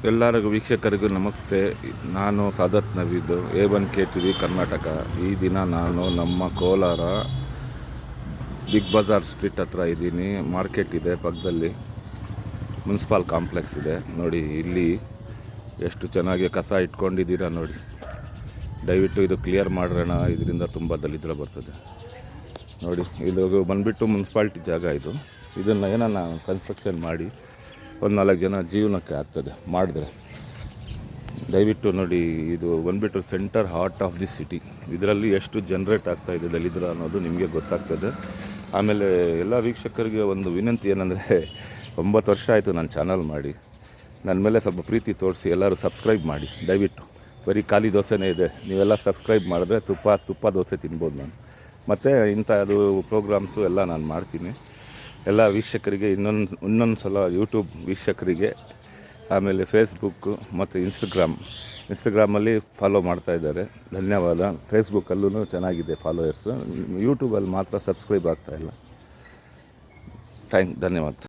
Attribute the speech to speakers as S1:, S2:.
S1: ಎಲ್ಲರಿಗೂ ವೀಕ್ಷಕರಿಗೂ ನಮಸ್ತೆ. ನಾನು ಸಾದತ್ ನವೀದ್, A1KTV ಕರ್ನಾಟಕ. ಈ ದಿನ ನಾನು ನಮ್ಮ ಕೋಲಾರ ಬಿಗ್ ಬಜಾರ್ ಸ್ಟ್ರೀಟ್ ಹತ್ರ ಇದ್ದೀನಿ. ಮಾರ್ಕೆಟ್ ಇದೆ ಪಕ್ಕದಲ್ಲಿ, ಮುನ್ಸಿಪಾಲ್ ಕಾಂಪ್ಲೆಕ್ಸ್ ಇದೆ. ನೋಡಿ ಇಲ್ಲಿ ಎಷ್ಟು ಚೆನ್ನಾಗಿ ಕಸ ಇಟ್ಕೊಂಡಿದ್ದೀರಾ ನೋಡಿ. ದಯವಿಟ್ಟು ಇದು ಕ್ಲಿಯರ್ ಮಾಡೋಣ, ಇದರಿಂದ ತುಂಬ ದಲಿದ್ರ ಬರ್ತದೆ ನೋಡಿ. ಇದು ಬಂದುಬಿಟ್ಟು ಮುನ್ಸಿಪಾಲ್ಟಿ ಜಾಗ. ಇದನ್ನು ಏನನ್ನ ಕನ್ಸ್ಟ್ರಕ್ಷನ್ ಮಾಡಿ ಒಂದು 4 ಜನ ಜೀವನಕ್ಕೆ ಆಗ್ತದೆ ಮಾಡಿದ್ರೆ. ದಯವಿಟ್ಟು ನೋಡಿ, ಇದು ಬಂದುಬಿಟ್ಟು centre heart of the city. ಇದರಲ್ಲಿ ಎಷ್ಟು ಜನ್ರೇಟ್ ಆಗ್ತಾಯಿದೆ ದಲಿದ್ರ ಅನ್ನೋದು ನಿಮಗೆ ಗೊತ್ತಾಗ್ತದೆ. ಆಮೇಲೆ ಎಲ್ಲ ವೀಕ್ಷಕರಿಗೆ ಒಂದು ವಿನಂತಿ ಏನಂದರೆ, 9 ವರ್ಷ ಆಯಿತು ನಾನು ಚಾನಲ್ ಮಾಡಿ. ನನ್ನ ಮೇಲೆ ಸ್ವಲ್ಪ ಪ್ರೀತಿ ತೋರಿಸಿ ಎಲ್ಲರೂ ಸಬ್ಸ್ಕ್ರೈಬ್ ಮಾಡಿ ದಯವಿಟ್ಟು. ಬರೀ ಖಾಲಿ ದೋಸೆನೇ ಇದೆ, ನೀವೆಲ್ಲ ಸಬ್ಸ್ಕ್ರೈಬ್ ಮಾಡಿದ್ರೆ ತುಪ್ಪ ದೋಸೆ ತಿನ್ಬೋದು ನಾನು. ಮತ್ತು ಇಂಥದ್ದು ಪ್ರೋಗ್ರಾಮ್ಸು ಎಲ್ಲ ನಾನು ಮಾಡ್ತೀನಿ. ಎಲ್ಲ ವೀಕ್ಷಕರಿಗೆ ಇನ್ನೊಂದು ಸಲ ಯೂಟ್ಯೂಬ್ ವೀಕ್ಷಕರಿಗೆ, ಆಮೇಲೆ ಫೇಸ್ಬುಕ್ಕು ಮತ್ತು ಇನ್ಸ್ಟಾಗ್ರಾಮಲ್ಲಿ ಫಾಲೋ ಮಾಡ್ತಾಯಿದ್ದಾರೆ, ಧನ್ಯವಾದ. ಫೇಸ್ಬುಕ್ಕಲ್ಲೂ ಚೆನ್ನಾಗಿದೆ ಫಾಲೋಯರ್ಸು, ಯೂಟ್ಯೂಬಲ್ಲಿ ಮಾತ್ರ ಸಬ್ಸ್ಕ್ರೈಬ್ ಆಗ್ತಾಯಿಲ್ಲ. ಧನ್ಯವಾದ.